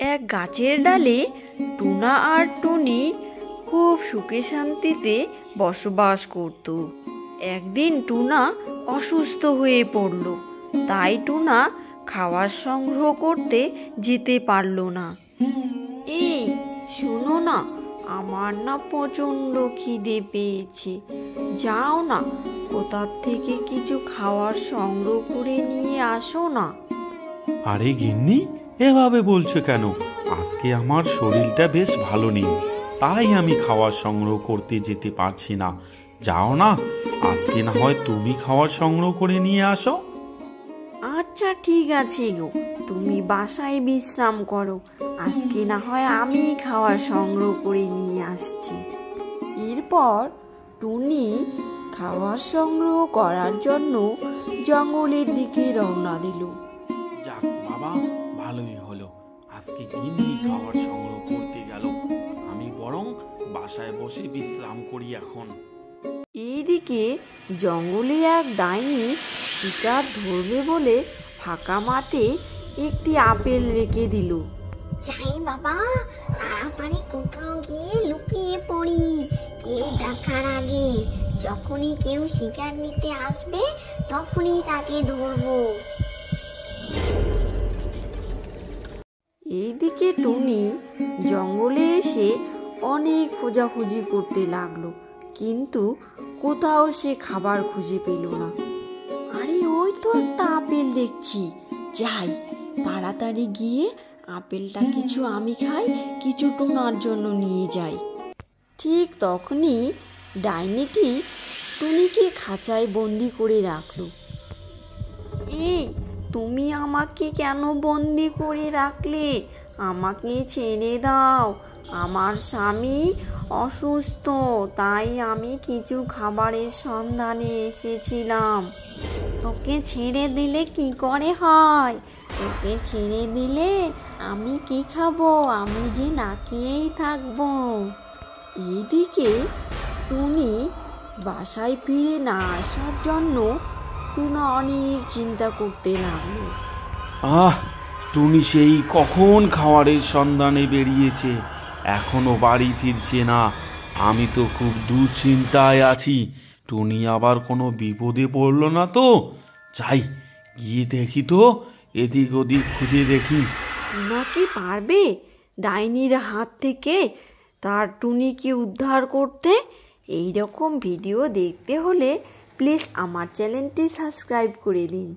এক গাছের ডালে টুনা আর টুনি খুব সুখে শান্তিতে বসবাস করত। একদিন টুনা অসুস্থ হয়ে পড়ল, তাই টুনা খাবার সংগ্রহ করতে যেতে পারল না। এই শোনো না, আমার না প্রচণ্ড খিদে পেয়েছে, যাও না কোথার থেকে কিছু খাবার সংগ্রহ করে নিয়ে আসো না। আরে গিন্নি, এভাবে বলছো কেন? আজকে আমার শরীরটা বেশ ভালো নেই, তাই আমি খাবার সংগ্রহ করতে যেতে পারছি না। যাও না, আজকে না হয় তুমি খাবার সংগ্রহ করে নিয়ে আসো। আচ্ছা ঠিক আছে গো, তুমি বাসায় বিশ্রাম করো, আজকে না হয় আমি খাবার সংগ্রহ করে নিয়ে আসছি। এরপর টুনি খাবার সংগ্রহ করার জন্য জঙ্গলের দিকে রওনা দিল। যাক বাবা, ভালোই হলো, আজকে গিন্নি খাবার সংগ্রহ করতে গেল, আমি বরং বাসায় বসে বিশ্রাম করি এখন। এইদিকে জঙ্গলে এক ডাইনি শিকার ধরবে বলে ফাঁকা মাঠে একটি আপেল রেখে দিল। যাই বাবা, তাড়াতাড়ি কোথাও গিয়ে লুকিয়ে পড়ি, কেউ দেখার আগে। যখনই কেউ শিকার নিতে আসবে তখনই তাকে ধরবো। এইদিকে টুনি জঙ্গলে এসে অনেক খোঁজাখুঁজি করতে লাগলো, কিন্তু কোথাও সে খাবার খুঁজে পেল না। আরে ওই তো একটা আপেল দেখছি, যাই তাড়াতাড়ি গিয়ে আপেলটা কিছু আমি খাই, কিছু টুনার জন্য নিয়ে যাই। ঠিক তখনই ডাইনিটি টুনিকে খাঁচায় বন্দি করে রাখলো। এই তুমি আমাকে কেন বন্দি করে রাখলে? আমাকে ছেড়ে দাও, আমার স্বামী অসুস্থ, তাই আমি কিছু খাবারের সন্ধানে এসেছিলাম। তোকে ছেড়ে দিলে কি করে হয়? তোকে ছেড়ে দিলে আমি কি খাবো? আমি যে না খেয়েই থাকবো। এইদিকে টুনি বাসায় ফিরে না আসার জন্য টুনা অনেক চিন্তা করতে লাগলো। টুনি সেই কখন খাবারের সন্ধানে বেরিয়েছে, এখনো বাড়ি ফিরছে না। আমি তো খুব দুশ্চিন্তায় আছি, টুনি আবার কোনো বিপদে পড়লো না তো? যাই গিয়ে দেখি তো, এদিক ওদিক খুঁজে দেখি। টুনা কি পারবে ডাইনির হাত থেকে তার টুনিকে উদ্ধার করতে? এই রকম ভিডিও দেখতে হলে প্লিজ আমার চ্যানেলটি সাবস্ক্রাইব করে দিন।